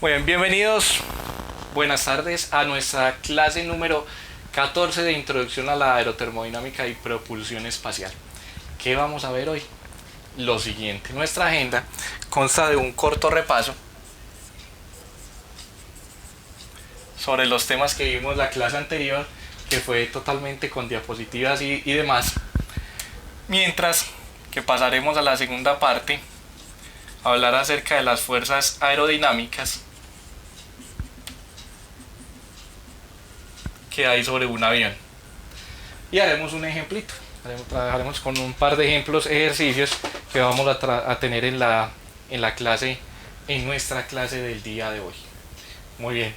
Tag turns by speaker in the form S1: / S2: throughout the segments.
S1: Muy bien, bienvenidos, buenas tardes a nuestra clase número 14 de Introducción a la Aerotermodinámica y Propulsión Espacial. ¿Qué vamos a ver hoy? Lo siguiente, nuestra agenda consta de un corto repaso sobre los temas que vimos la clase anterior, que fue totalmente con diapositivas y demás, mientras que pasaremos a la segunda parte a hablar acerca de las fuerzas aerodinámicas que hay sobre un avión. Y haremos un ejemplito. Trabajaremos con un par de ejemplos, ejercicios que vamos a tener en nuestra clase del día de hoy. Muy bien.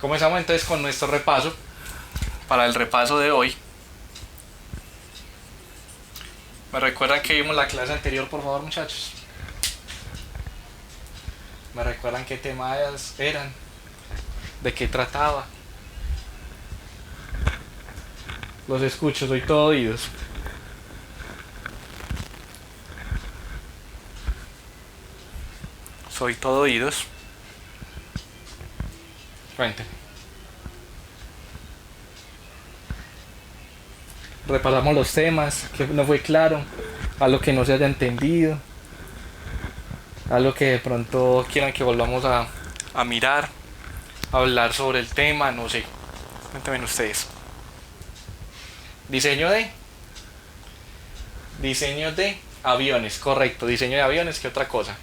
S1: Comenzamos entonces con nuestro repaso. Para el repaso de hoy, ¿me recuerdan que vimos la clase anterior, por favor, muchachos? ¿Me recuerdan qué temas eran? ¿De qué trataba? Los escucho, soy todo oídos. Soy todo oídos. Cuéntenme. Repasamos los temas, que no fue claro, algo que no se haya entendido, algo que de pronto quieran que volvamos a mirar, a hablar sobre el tema, no sé. Cuéntenme ustedes. Diseño de aviones, correcto. Diseño de aviones, ¿qué otra cosa?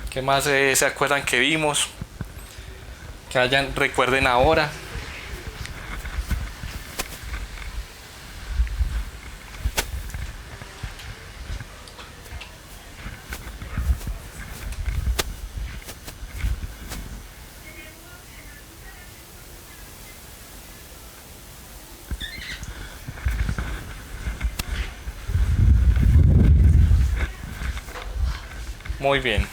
S1: ¿Qué más se acuerdan que vimos? Que recuerden ahora. Muy bien.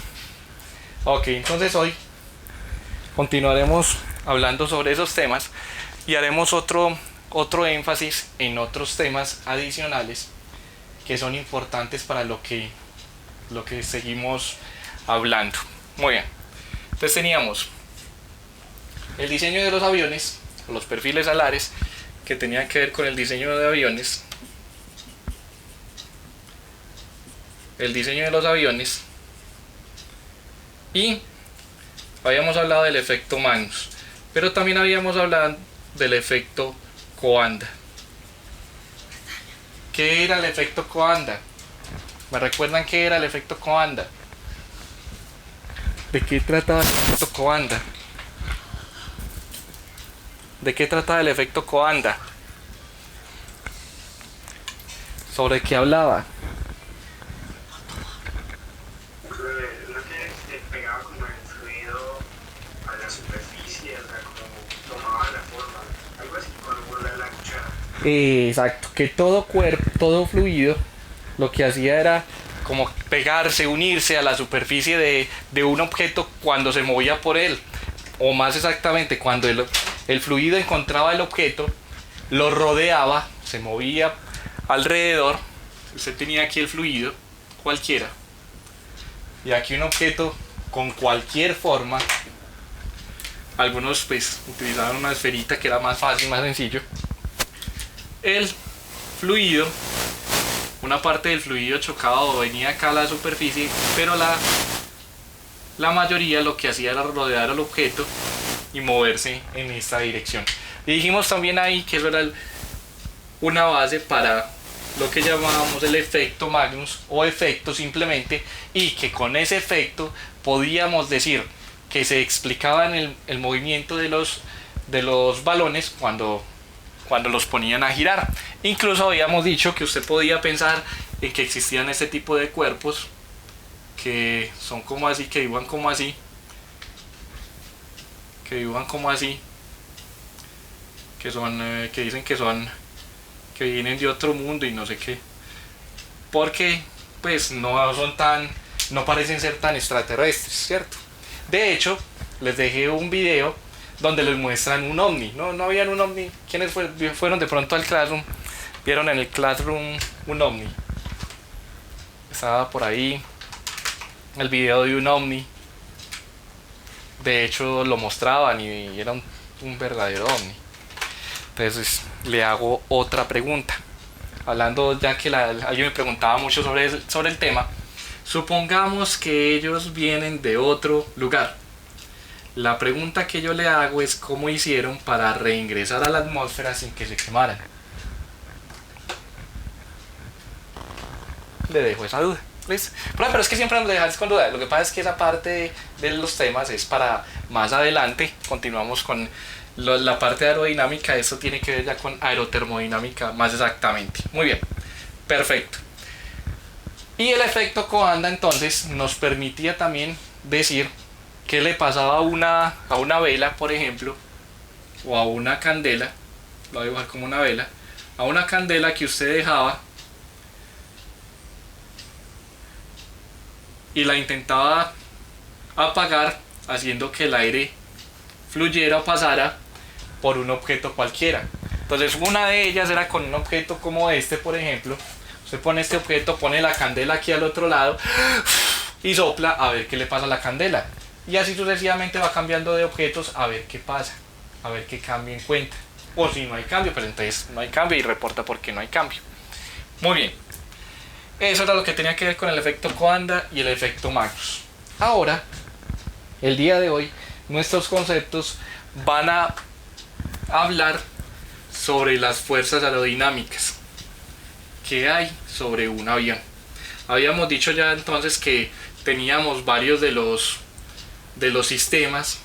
S1: Ok, entonces hoy continuaremos hablando sobre esos temas y haremos otro énfasis en otros temas adicionales que son importantes para lo que seguimos hablando. Muy bien. Entonces teníamos el diseño de los aviones, los perfiles alares, que tenían que ver con el diseño de aviones. El diseño de los aviones. Y habíamos hablado del efecto Magnus, pero también habíamos hablado del efecto Coanda. ¿Qué era el efecto Coanda? ¿Me recuerdan qué era el efecto Coanda? ¿De qué trataba el efecto Coanda? ¿De qué trataba el efecto Coanda? ¿Sobre qué hablaba? Exacto, que todo cuerpo, todo fluido, lo que hacía era como pegarse, unirse a la superficie de un objeto cuando se movía por él, o más exactamente cuando el fluido encontraba el objeto, lo rodeaba, se movía alrededor. Usted tenía aquí el fluido, cualquiera, y aquí un objeto con cualquier forma. Algunos pues utilizaban una esferita que era más fácil, más sencillo. El fluido, una parte del fluido chocaba o venía acá a la superficie, pero la mayoría lo que hacía era rodear al objeto y moverse en esta dirección. Y dijimos también ahí que eso era una base para lo que llamábamos el efecto Magnus o efecto simplemente, y que con ese efecto podíamos decir que se explicaba en el movimiento de los balones cuando los ponían a girar. Incluso habíamos dicho que usted podía pensar en que existían este tipo de cuerpos que son como así, que dibujan como así, que son, que dicen que vienen de otro mundo y no sé qué, porque pues no parecen ser tan extraterrestres, ¿cierto? De hecho, les dejé un video donde les muestran un ovni. No habían un ovni. ¿Quiénes fueron de pronto al Classroom? ¿Vieron en el Classroom un ovni? estaba por ahí el video de un ovni. De hecho lo mostraban y era un verdadero ovni. Entonces le hago otra pregunta. Hablando ya que alguien me preguntaba mucho sobre el tema. Supongamos que ellos vienen de otro lugar. La pregunta que yo le hago es cómo hicieron para reingresar a la atmósfera sin que se quemaran. Le dejo esa duda. ¿Listo? Pero es que siempre nos dejas con duda. Lo que pasa es que esa parte de los temas es para más adelante. Continuamos con la parte de aerodinámica. Eso tiene que ver ya con aerotermodinámica más exactamente. Muy bien, perfecto. Y el efecto Coanda entonces nos permitía también decir qué le pasaba a una vela, por ejemplo, o a una candela. Lo voy a dibujar como una vela. A una candela que usted dejaba y la intentaba apagar haciendo que el aire fluyera o pasara por un objeto cualquiera. Entonces una de ellas era con un objeto como este, por ejemplo. Usted pone este objeto, pone la candela aquí al otro lado y sopla a ver qué le pasa a la candela. Y así sucesivamente va cambiando de objetos a ver qué pasa, a ver qué cambio encuentra. O si no hay cambio, pues entonces no hay cambio y reporta por qué no hay cambio. Muy bien. Eso era lo que tenía que ver con el efecto Coanda y el efecto Magnus. Ahora, el día de hoy, nuestros conceptos van a hablar sobre las fuerzas aerodinámicas que hay sobre un avión. Habíamos dicho ya entonces que teníamos varios de los sistemas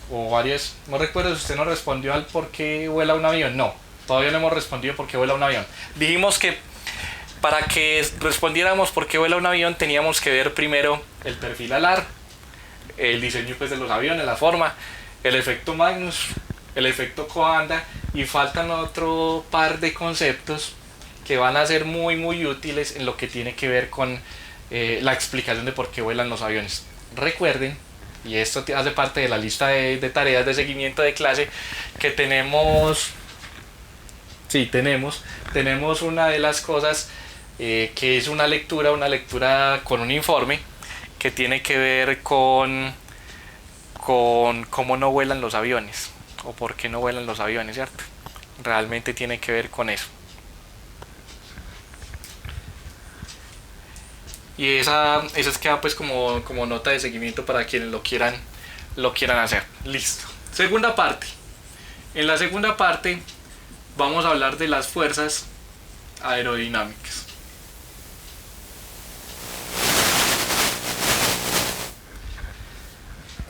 S1: o varios. No recuerdo si usted nos respondió al por qué vuela un avión. No, todavía no hemos respondido por qué vuela un avión. Dijimos que para que respondiéramos por qué vuela un avión teníamos que ver primero el perfil alar, el diseño pues de los aviones, la forma, el efecto Magnus, el efecto Coanda, y faltan otro par de conceptos que van a ser muy muy útiles en lo que tiene que ver con la explicación de por qué vuelan los aviones. Recuerden, y esto hace parte de la lista de tareas de seguimiento de clase, que tenemos una de las cosas que es una lectura con un informe que tiene que ver con cómo no vuelan los aviones o por qué no vuelan los aviones, ¿cierto? Realmente tiene que ver con eso. Y esa queda pues como nota de seguimiento para quienes lo quieran hacer. Listo. Segunda parte. En la segunda parte vamos a hablar de las fuerzas aerodinámicas.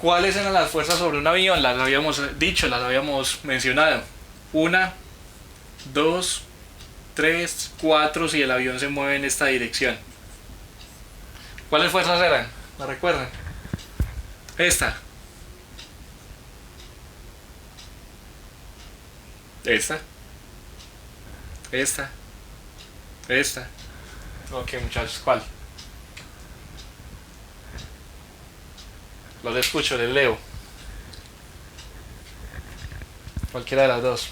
S1: ¿Cuáles eran las fuerzas sobre un avión? Las habíamos dicho, las habíamos mencionado. 1, 2, 3, 4 si el avión se mueve en esta dirección. ¿Cuáles fuerzas eran? ¿Me recuerdan? Esta. Esta. Ok, muchachos, ¿cuál? Los escucho, les leo. Cualquiera de las dos.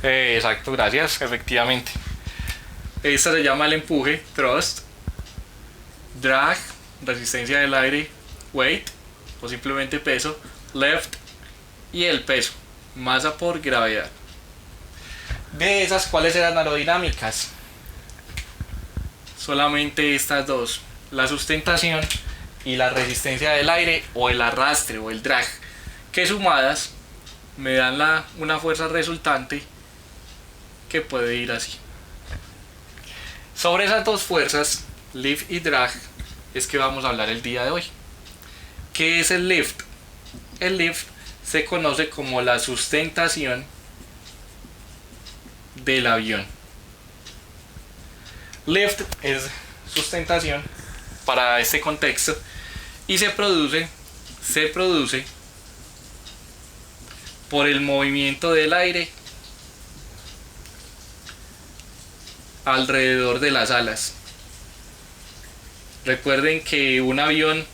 S1: Exacto, gracias, efectivamente. Esta se llama el empuje, thrust, drag, resistencia del aire, weight, o simplemente peso, lift, y el peso, masa por gravedad. De esas, ¿cuáles eran aerodinámicas? Solamente estas dos, la sustentación y la resistencia del aire, o el arrastre, o el drag, que sumadas me dan una fuerza resultante que puede ir así. Sobre esas dos fuerzas, lift y drag, es que vamos a hablar el día de hoy. ¿Qué es el lift? El lift se conoce como la sustentación del avión. Lift es sustentación para este contexto y se produce por el movimiento del aire alrededor de las alas. Recuerden que un avión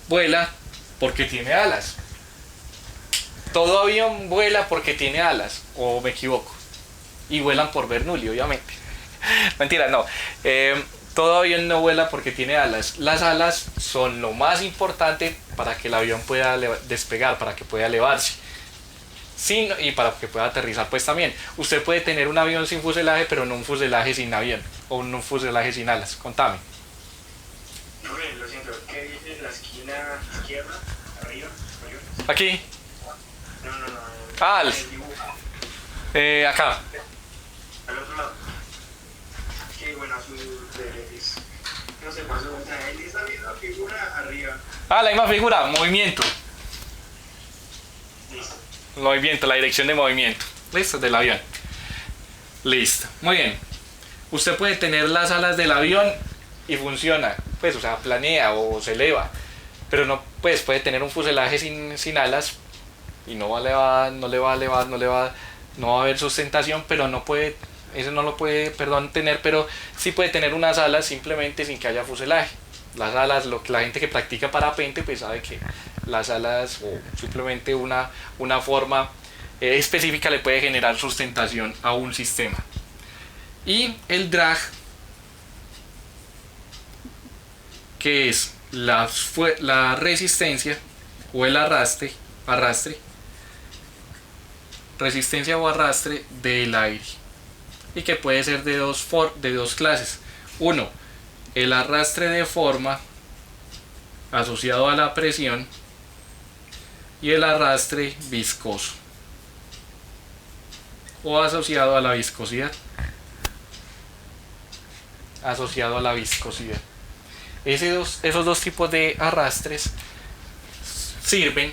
S1: vuela porque tiene alas. Todo avión vuela porque tiene alas, o me equivoco. Y vuelan por Bernoulli, obviamente. Mentira, no. Todo avión no vuela porque tiene alas. Las alas son lo más importante para que el avión pueda despegar, para que pueda elevarse. Sí, y para que pueda aterrizar pues también. Usted puede tener un avión sin fuselaje, pero no un fuselaje sin avión. O un fuselaje sin alas. Contame.
S2: Lo siento, ¿qué dice en la esquina izquierda? ¿Arriba?
S1: Aquí.
S2: No.
S1: Ah,
S2: el dibujo.
S1: Acá.
S2: Al otro lado. Qué bueno, azul de X. No se pasó. O sea, él está viendo la figura arriba.
S1: Ah, la misma figura. Movimiento.
S2: Listo.
S1: Movimiento, la dirección de movimiento. Listo, del avión. Listo. Muy bien. Usted puede tener las alas del avión y funciona. Pues, o sea, planea o se eleva. Pero no, pues, puede tener un fuselaje sin alas y no va a elevar, no va a haber sustentación, pero no puede, eso no lo puede, tener, pero sí puede tener unas alas simplemente sin que haya fuselaje. Las alas, la gente que practica parapente, pues sabe que las alas o simplemente una forma específica le puede generar sustentación a un sistema. Y el drag, que es la resistencia o el arrastre, resistencia o arrastre del aire, y que puede ser de dos clases. Uno, el arrastre de forma asociado a la presión, y el arrastre viscoso o asociado a la viscosidad. Esos dos tipos de arrastres sirven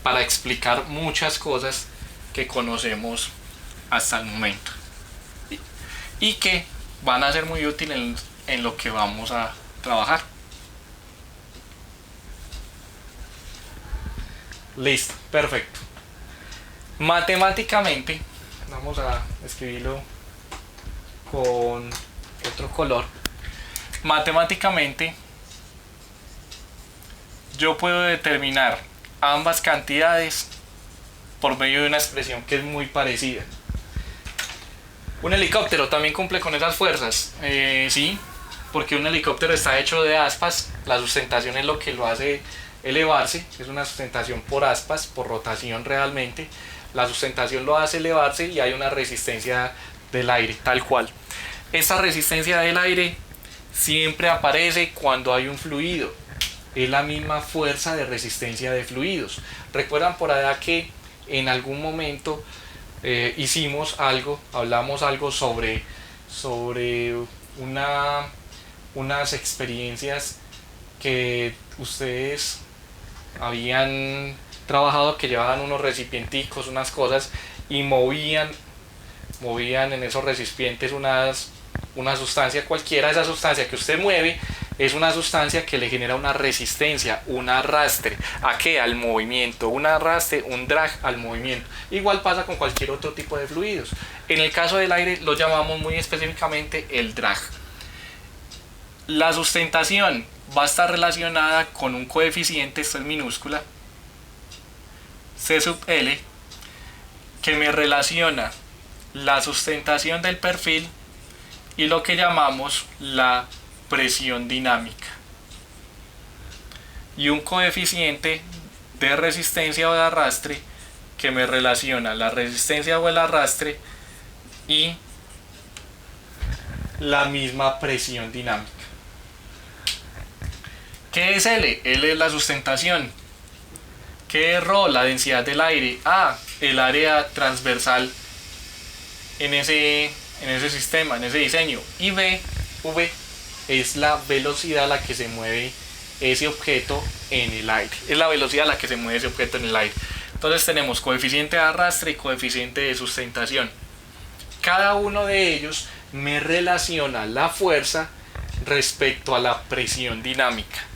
S1: para explicar muchas cosas que conocemos hasta el momento y que van a ser muy útiles en lo que vamos a trabajar. Listo, perfecto. Matemáticamente, vamos a escribirlo con otro color. Matemáticamente, yo puedo determinar ambas cantidades por medio de una expresión que es muy parecida. Un helicóptero también cumple con esas fuerzas, sí, porque un helicóptero está hecho de aspas. La sustentación es lo que lo hace elevarse, es una sustentación por aspas, por rotación realmente. La sustentación lo hace elevarse y hay una resistencia del aire, tal cual. Esta resistencia del aire siempre aparece cuando hay un fluido. Es la misma fuerza de resistencia de fluidos. Recuerdan por allá que en algún momento hablamos algo sobre unas experiencias que ustedes habían trabajado, que llevaban unos recipienticos, unas cosas, y movían en esos recipientes una sustancia cualquiera. Esa sustancia que usted mueve es una sustancia que le genera una resistencia, un arrastre. ¿A qué? Al movimiento. Un arrastre, un drag al movimiento. Igual pasa con cualquier otro tipo de fluidos. En el caso del aire lo llamamos muy específicamente el drag. La sustentación va a estar relacionada con un coeficiente, esto es minúscula, C sub L, que me relaciona la sustentación del perfil y lo que llamamos la presión dinámica, y un coeficiente de resistencia o de arrastre que me relaciona la resistencia o el arrastre y la misma presión dinámica. ¿Qué es L? L es la sustentación. ¿Qué es ρ? La densidad del aire. A, el área transversal en ese sistema, en ese diseño. Y V es la velocidad a la que se mueve ese objeto en el aire. Es la velocidad a la que se mueve ese objeto en el aire. Entonces tenemos coeficiente de arrastre y coeficiente de sustentación. Cada uno de ellos me relaciona la fuerza respecto a la presión dinámica.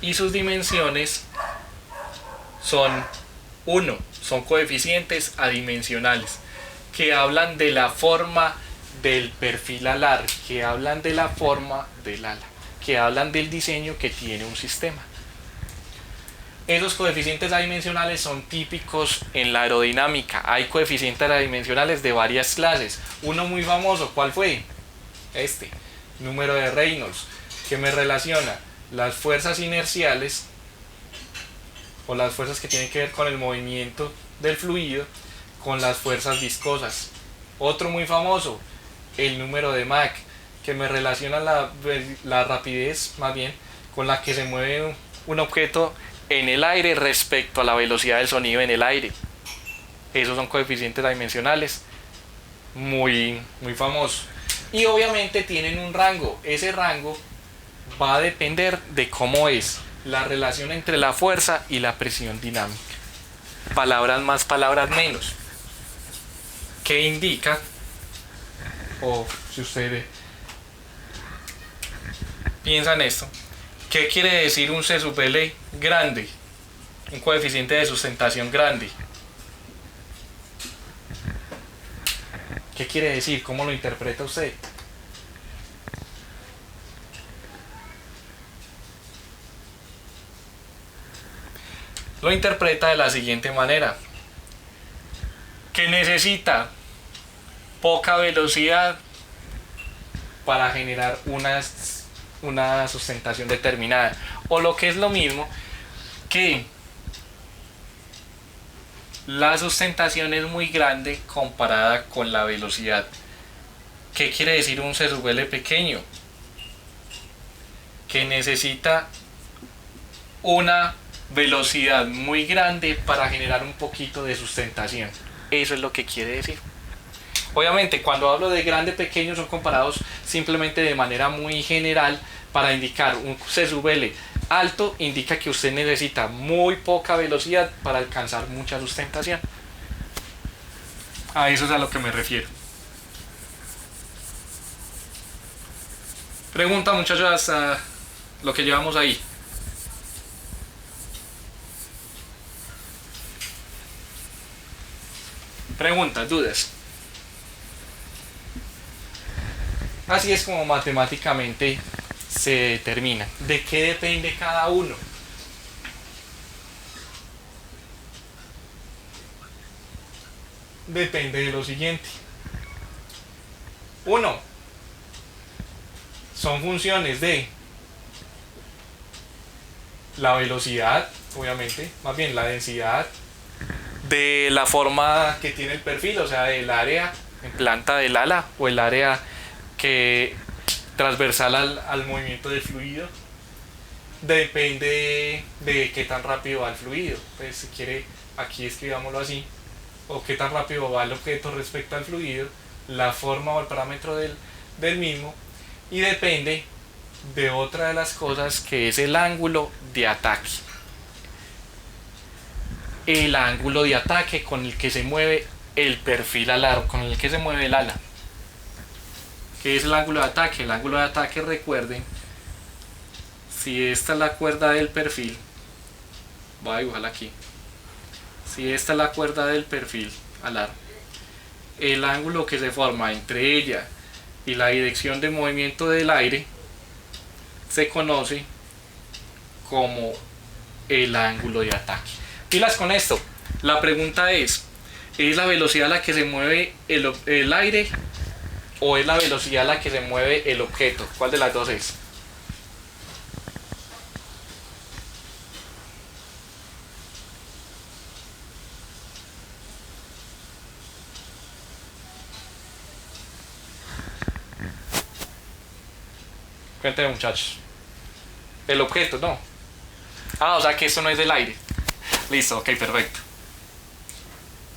S1: Y sus dimensiones son coeficientes adimensionales que hablan de la forma del perfil alar, que hablan de la forma del ala, que hablan del diseño que tiene un sistema. Esos coeficientes adimensionales son típicos en la aerodinámica. Hay coeficientes adimensionales de varias clases. Uno muy famoso, ¿cuál fue? Este, número de Reynolds, que me relaciona las fuerzas inerciales o las fuerzas que tienen que ver con el movimiento del fluido con las fuerzas viscosas. Otro muy famoso, el número de Mach, que me relaciona la rapidez más bien con la que se mueve un objeto en el aire respecto a la velocidad del sonido en el aire. Esos son coeficientes adimensionales muy famosos. Y obviamente tienen un rango. Ese rango va a depender de cómo es la relación entre la fuerza y la presión dinámica. Palabras más, palabras menos. ¿Qué indica? O si usted piensa en esto, ¿qué quiere decir un C sub L grande? Un coeficiente de sustentación grande. ¿Qué quiere decir? ¿Cómo lo interpreta usted? Lo interpreta de la siguiente manera: que necesita poca velocidad para generar una sustentación determinada, o lo que es lo mismo, que la sustentación es muy grande comparada con la velocidad. ¿Qué quiere decir un C sub L pequeño? Que necesita una velocidad muy grande para generar un poquito de sustentación. Eso es lo que quiere decir. Obviamente, cuando hablo de grande, pequeño, son comparados simplemente de manera muy general para indicar un C sub L alto, indica que usted necesita muy poca velocidad para alcanzar mucha sustentación. A eso es a lo que me refiero. Pregunta, muchachos, hasta lo que llevamos ahí. Preguntas, dudas. Así es como matemáticamente se determina. ¿De qué depende cada uno? Depende de lo siguiente. 1. Son funciones de la velocidad, obviamente, más bien la densidad, de la forma que tiene el perfil, o sea, del área en planta del ala o el área que transversal al movimiento del fluido. Depende de qué tan rápido va el fluido. Pues si quiere, aquí escribámoslo así, o qué tan rápido va el objeto respecto al fluido, la forma o el parámetro del mismo, y depende de otra de las cosas, que es el ángulo de ataque. El ángulo de ataque con el que se mueve el perfil alar, con el que se mueve el ala. ¿Qué es el ángulo de ataque? El ángulo de ataque, recuerden, si esta es la cuerda del perfil, voy a dibujarla aquí. Si esta es la cuerda del perfil alar, el ángulo que se forma entre ella y la dirección de movimiento del aire se conoce como el ángulo de ataque. Pilas con esto. La pregunta ¿es la velocidad a la que se mueve el aire o es la velocidad a la que se mueve el objeto? ¿Cuál de las dos es? Cuéntenme, muchachos. El objeto, no. O sea que esto no es del aire. Listo, ok, perfecto.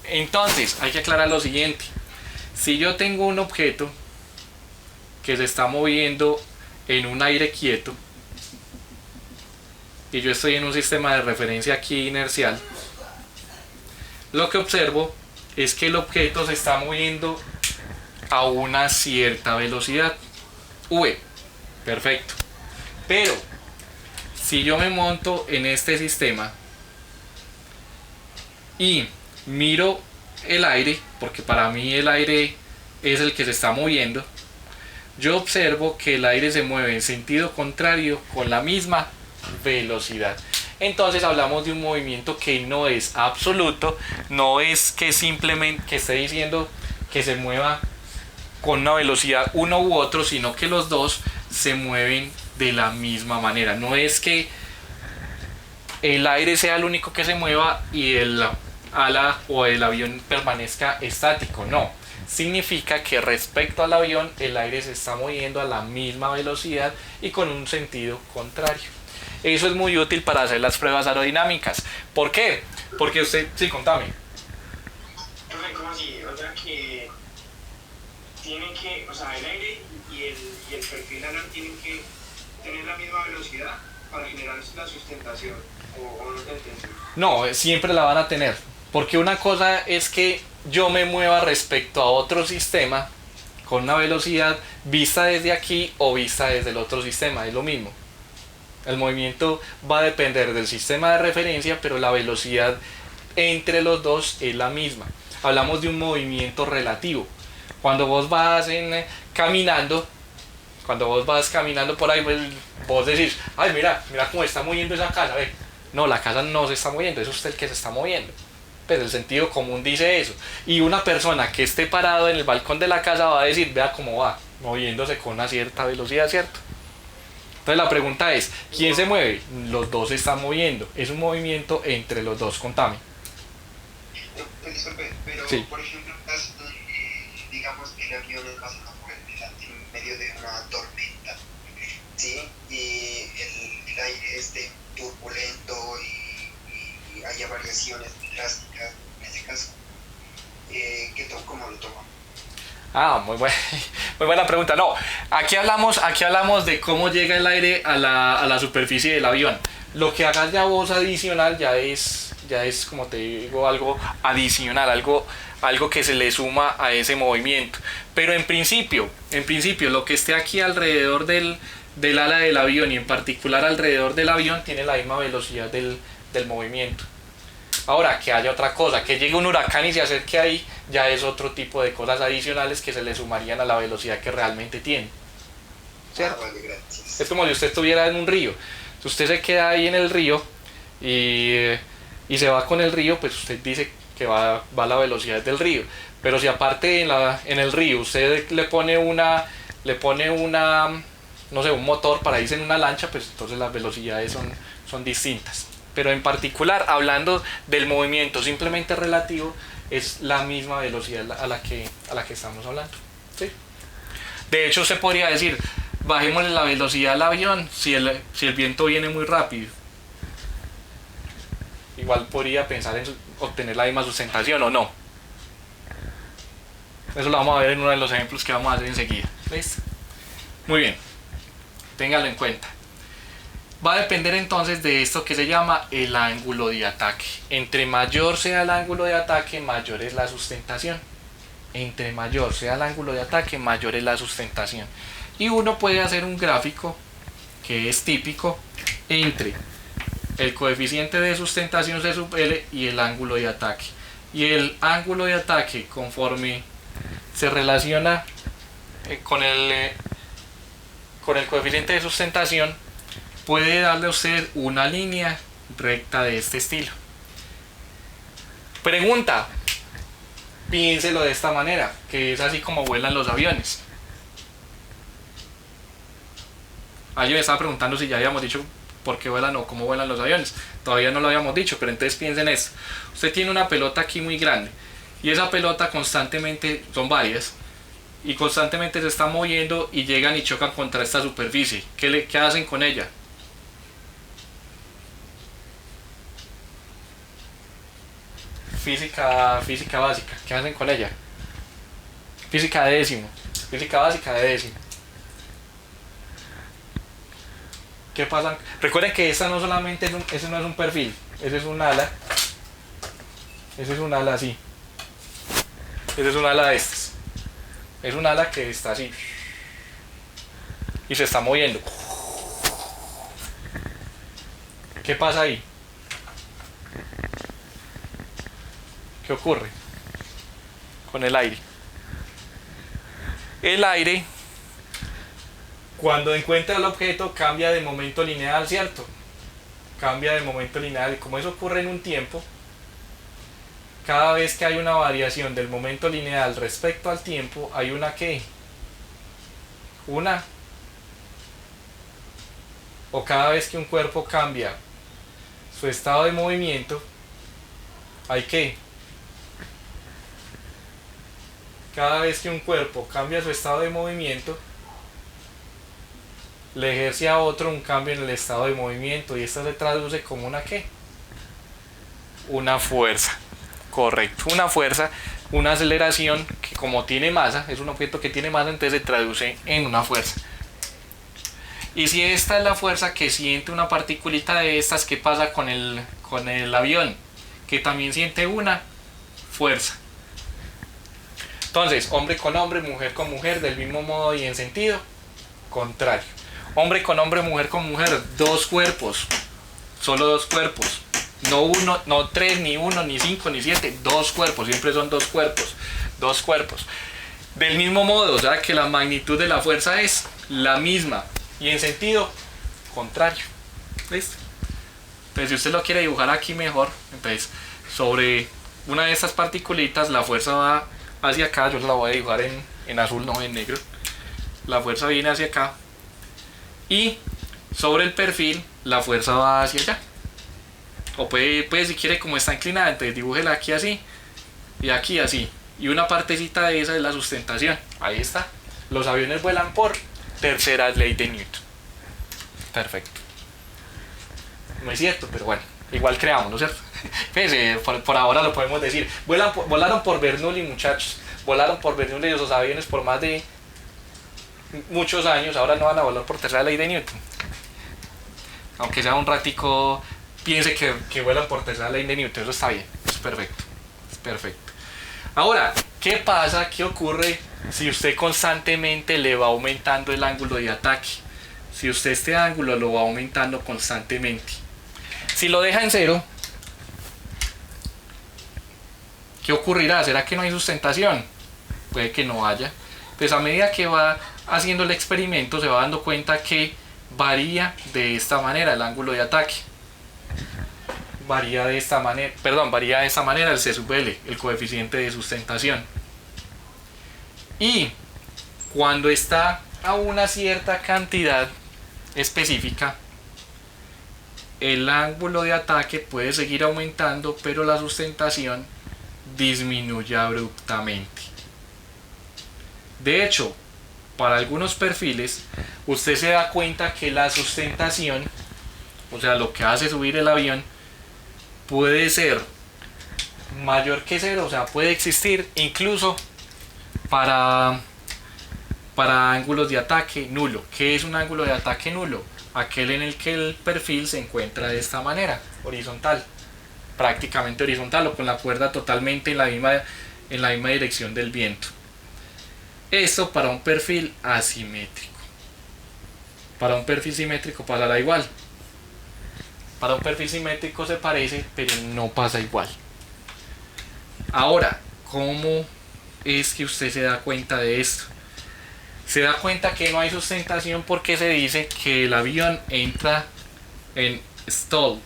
S1: Entonces, hay que aclarar lo siguiente. Si yo tengo un objeto que se está moviendo en un aire quieto y yo estoy en un sistema de referencia aquí inercial, lo que observo es que el objeto se está moviendo a una cierta velocidad, v. Perfecto. Pero si yo me monto en este sistema y miro el aire, porque para mí el aire es el que se está moviendo, yo observo que el aire se mueve en sentido contrario con la misma velocidad. Entonces hablamos de un movimiento que no es absoluto, no es que simplemente que esté diciendo que se mueva con una velocidad uno u otro, sino que los dos se mueven de la misma manera. No es que el aire sea el único que se mueva y el ala o el avión permanezca estático, no. Significa que respecto al avión el aire se está moviendo a la misma velocidad y con un sentido contrario. Eso es muy útil para hacer las pruebas aerodinámicas. ¿Por qué? Porque usted, sí, contame.
S2: ¿Cómo así? O sea que tiene que, o sea, el aire y el perfil alar tienen que tener la misma velocidad para generar la sustentación, o no te entiendo.
S1: No, siempre la van a tener. Porque una cosa es que yo me mueva respecto a otro sistema con una velocidad vista desde aquí o vista desde el otro sistema, es lo mismo. El movimiento va a depender del sistema de referencia, pero la velocidad entre los dos es la misma. Hablamos de un movimiento relativo. Cuando vos vas caminando por ahí, pues, vos decís, ay, mira cómo está moviendo esa casa, ve. No, la casa no se está moviendo, es usted el que se está moviendo. Pues el sentido común dice eso. Y una persona que esté parado en el balcón de la casa va a decir, vea cómo va, moviéndose con una cierta velocidad, ¿cierto? Entonces la pregunta es, ¿quién se mueve? Los dos se están moviendo. Es un movimiento entre los dos. Contame.
S2: Disculpe, pero
S1: Sí.
S2: por ejemplo, digamos que el avión es pasando por en medio de una tormenta, ¿sí? Y el aire esté turbulento y haya variaciones drásticas en ese caso. ¿Cómo lo toman?
S1: Muy buena pregunta. No, aquí hablamos de cómo llega el aire a la superficie del avión. Lo que hagas ya vos adicional ya es como te digo, algo adicional, algo que se le suma a ese movimiento. Pero en principio lo que esté aquí alrededor del ala del avión y en particular alrededor del avión tiene la misma velocidad del movimiento. Ahora, que haya otra cosa, que llegue un huracán y se acerque ahí, ya es otro tipo de cosas adicionales que se le sumarían a la velocidad que realmente tiene. ¿Cierto?
S2: Vale, gracias.
S1: Es como si usted estuviera en un río. Si usted se queda ahí en el río y se va con el río, pues usted dice que va a la velocidad del río. Pero si aparte en el río usted le pone una, no sé, un motor para irse en una lancha, pues entonces las velocidades son distintas. Pero en particular, hablando del movimiento simplemente relativo, es la misma velocidad a la que estamos hablando. ¿Sí? De hecho, se podría decir, bajémosle la velocidad al avión si el viento viene muy rápido. Igual podría pensar en obtener la misma sustentación o no. Eso lo vamos a ver en uno de los ejemplos que vamos a hacer enseguida. ¿Listo? Muy bien. Téngalo en cuenta. Va a depender entonces de esto que se llama el ángulo de ataque. Entre mayor sea el ángulo de ataque, mayor es la sustentación. Entre mayor sea el ángulo de ataque, mayor es la sustentación. Y uno puede hacer un gráfico que es típico entre el coeficiente de sustentación C sub L y el ángulo de ataque. Y el ángulo de ataque, conforme se relaciona con el coeficiente de sustentación, puede darle a usted una línea recta de este estilo. Pregunta, piénselo de esta manera, que es así como vuelan los aviones. Yo me estaba preguntando si ya habíamos dicho por qué vuelan o cómo vuelan los aviones. Todavía no lo habíamos dicho, pero entonces piensen esto. Usted tiene una pelota aquí muy grande y esa pelota constantemente, son varias, y constantemente se está moviendo y llegan y chocan contra esta superficie. ¿Qué hacen con ella? Física básica, ¿qué hacen con ella? Física de décimo, física básica de décimo. ¿Qué pasa? Recuerden que esta no solamente ese no es un perfil, ese es un ala. Ese es un ala así. Ese es un ala de estas. Es un ala que está así. Y se está moviendo. ¿Qué pasa ahí? ¿Qué ocurre con el aire? El aire Cuando encuentra el objeto cambia de momento lineal, ¿cierto? Cambia de momento lineal, y como eso ocurre en un tiempo, cada vez que hay una variación del momento lineal respecto al tiempo, hay una ¿qué? O cada vez que un cuerpo cambia su estado de movimiento, hay ¿qué? Cada vez que un cuerpo cambia su estado de movimiento, le ejerce a otro un cambio en el estado de movimiento, y esto se traduce como una ¿qué? Una fuerza. Correcto, una fuerza, una aceleración que, como tiene masa, es un objeto que tiene masa, entonces se traduce en una fuerza. Y si esta es la fuerza que siente una particulita de estas, ¿qué pasa con el avión? Que también siente una fuerza. Entonces, hombre con hombre, mujer con mujer, del mismo modo y en sentido contrario. Hombre con hombre, mujer con mujer, dos cuerpos, solo dos cuerpos. No uno, no tres, ni uno, ni cinco, ni siete, dos cuerpos, siempre son dos cuerpos, dos cuerpos. Del mismo modo, o sea que la magnitud de la fuerza es la misma y en sentido contrario. ¿Listo? Entonces, si usted lo quiere dibujar aquí mejor, entonces sobre una de estas particulitas la fuerza va hacia acá, yo la voy a dibujar en azul, no en negro. La fuerza viene hacia acá y sobre el perfil la fuerza va hacia allá. O puede si quiere, como está inclinada, entonces dibújela aquí así y aquí así. Y una partecita de esa es la sustentación. Ahí está. Los aviones vuelan por tercera ley de Newton. Perfecto. No es cierto, pero bueno, igual creamos, ¿no es cierto? Pues, por ahora lo podemos decir. Volaron por Bernoulli, muchachos. Volaron por Bernoulli esos aviones por más de muchos años. Ahora no van a volar por tercera ley de Newton. Aunque sea un ratico, piense que vuelan por tercera ley de Newton. Eso está bien, es perfecto. Es perfecto. Ahora, ¿qué pasa? ¿Qué ocurre si usted constantemente le va aumentando el ángulo de ataque? Si usted este ángulo lo va aumentando constantemente. Si lo deja en cero, ¿qué ocurrirá? ¿Será que no hay sustentación? Puede que no haya. Pues a medida que va haciendo el experimento se va dando cuenta que varía de esta manera el ángulo de ataque. Varía de esta manera el C sub L, el coeficiente de sustentación. Y cuando está a una cierta cantidad específica, el ángulo de ataque puede seguir aumentando, pero la sustentación disminuye abruptamente. De hecho, para algunos perfiles, usted se da cuenta que la sustentación, o sea, lo que hace subir el avión, puede ser mayor que cero, o sea, puede existir incluso para ángulos de ataque nulo. ¿Qué es un ángulo de ataque nulo? Aquel en el que el perfil se encuentra de esta manera, horizontal, prácticamente horizontal, o con la cuerda totalmente en la misma dirección del viento. Esto para un perfil asimétrico. Para un perfil simétrico pasará igual. Para un perfil simétrico se parece, pero no pasa igual. Ahora, ¿cómo es que usted se da cuenta de esto? Se da cuenta que no hay sustentación porque se dice que el avión entra en stall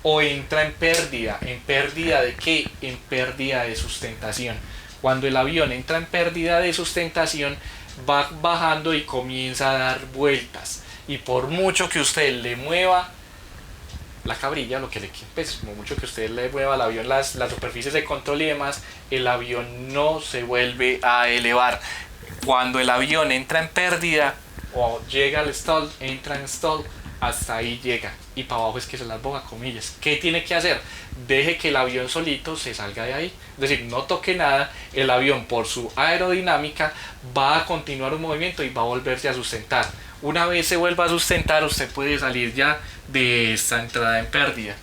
S1: o entra en pérdida. ¿En pérdida de qué? En pérdida de sustentación. Cuando el avión entra en pérdida de sustentación, va bajando y comienza a dar vueltas. Y por mucho que usted le mueva la cabrilla, como mucho que usted le mueva al avión las superficies de control y demás, el avión no se vuelve a elevar. Cuando el avión entra en pérdida o llega al stall, entra en stall, hasta ahí llega. Y para abajo es que se las boga, comillas. ¿Qué tiene que hacer? Deje que el avión solito se salga de ahí. Es decir, no toque nada. El avión, por su aerodinámica, va a continuar un movimiento y va a volverse a sustentar. Una vez se vuelva a sustentar, usted puede salir ya de esta entrada en pérdida.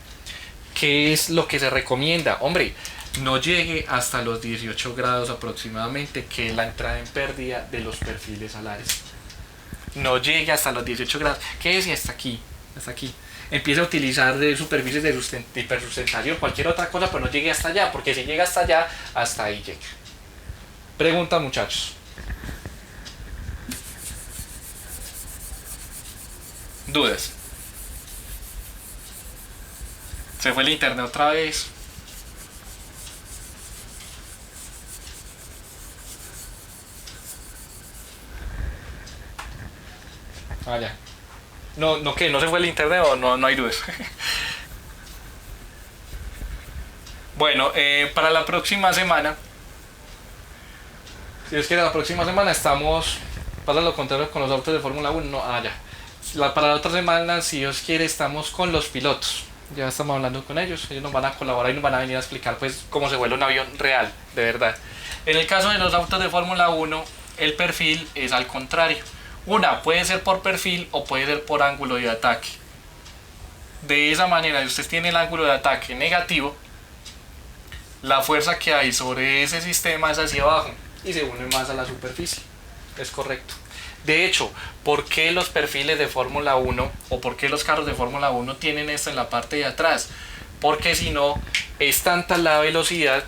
S1: ¿Qué es lo que se recomienda? Hombre, no llegue hasta los 18 grados aproximadamente, que es la entrada en pérdida de los perfiles alares. No llegue hasta los 18 grados. ¿Qué decía? Hasta aquí. Empieza a utilizar superficies de hipersustentación, cualquier otra cosa, pero no llegue hasta allá, porque si llega hasta allá, hasta ahí llega. Pregunta, muchachos. dudas. Se fue el internet otra vez. Ah, ya. No, ¿qué? ¿No se fue el internet o no hay dudas? Bueno, para la próxima semana, si es que la próxima semana estamos, para lo contrario con los autos de Fórmula 1, no, ya. Para la otra semana, si Dios quiere, estamos con los pilotos. Ya estamos hablando con ellos nos van a colaborar y nos van a venir a explicar pues cómo se vuela un avión real, de verdad. En el caso de los autos de Fórmula 1, el perfil es al contrario. Una puede ser por perfil o puede ser por ángulo de ataque. De esa manera, si usted tiene el ángulo de ataque negativo, la fuerza que hay sobre ese sistema es hacia abajo y se une más a la superficie. Es correcto. De hecho, ¿por qué los perfiles de Fórmula 1 o por qué los carros de Fórmula 1 tienen esto en la parte de atrás? Porque si no, es tanta la velocidad,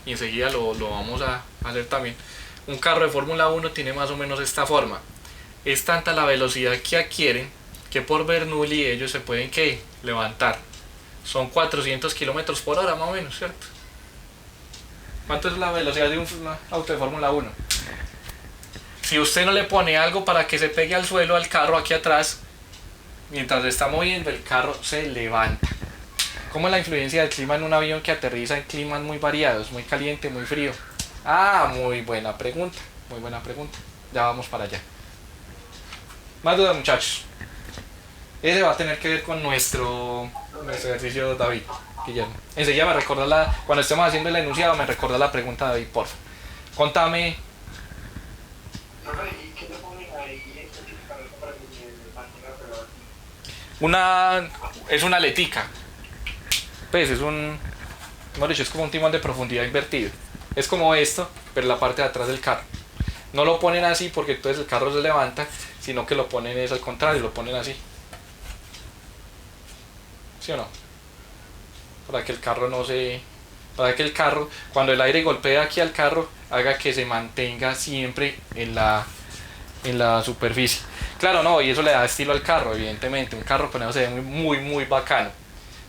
S1: y enseguida lo vamos a hacer también. Un carro de Fórmula 1 tiene más o menos esta forma. Es tanta la velocidad que adquieren que por Bernoulli ellos se pueden levantar. Son 400 kilómetros por hora más o menos, ¿cierto? ¿Cuánto es la velocidad de un auto de Fórmula 1? Si usted no le pone algo para que se pegue al suelo al carro aquí atrás, mientras está moviendo el carro se levanta. ¿Cómo es la influencia del clima en un avión que aterriza en climas muy variados, muy caliente, muy frío? Muy buena pregunta, muy buena pregunta. Ya vamos para allá. Más dudas, muchachos. Ese va a tener que ver con nuestro ejercicio, David, Guillermo. Enseguida me recuerda cuando estemos haciendo el enunciado, me recuerda la pregunta, David, porfa. Contame.
S2: ¿Y qué te ponen ahí específicamente para que se mantenga pegado?
S1: Es una aletica. Pues es es como un timón de profundidad invertido. Es como esto, pero la parte de atrás del carro. No lo ponen así porque entonces el carro se levanta, sino que lo ponen al contrario, lo ponen así. ¿Sí o no? Para que el carro cuando el aire golpea aquí al carro, haga que se mantenga siempre en la superficie. Claro, no, y eso le da estilo al carro, evidentemente. Un carro con eso se ve muy, muy bacano.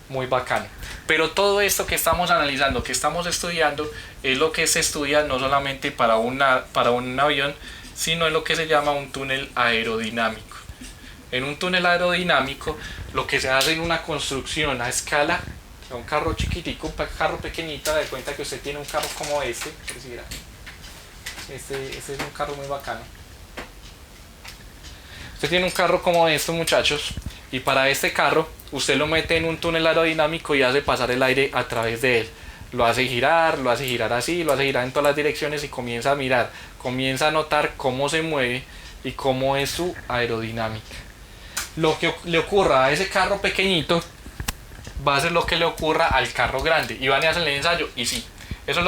S1: Muy bacano. Pero todo esto que estamos analizando, que estamos estudiando, es lo que se estudia no solamente para un avión, sino en lo que se llama un túnel aerodinámico. En un túnel aerodinámico, lo que se hace en una construcción a escala, un carro chiquitico, un carro pequeñito, de cuenta que usted tiene un carro como este es un carro muy bacano. Usted tiene un carro como estos, muchachos, y para este carro usted lo mete en un túnel aerodinámico y hace pasar el aire a través de él. Lo hace girar así, lo hace girar en todas las direcciones y comienza a mirar, comienza a notar cómo se mueve y cómo es su aerodinámica. Lo que le ocurra a ese carro pequeñito va a ser lo que le ocurra al carro grande. Y van a hacer el ensayo y sí, eso es lo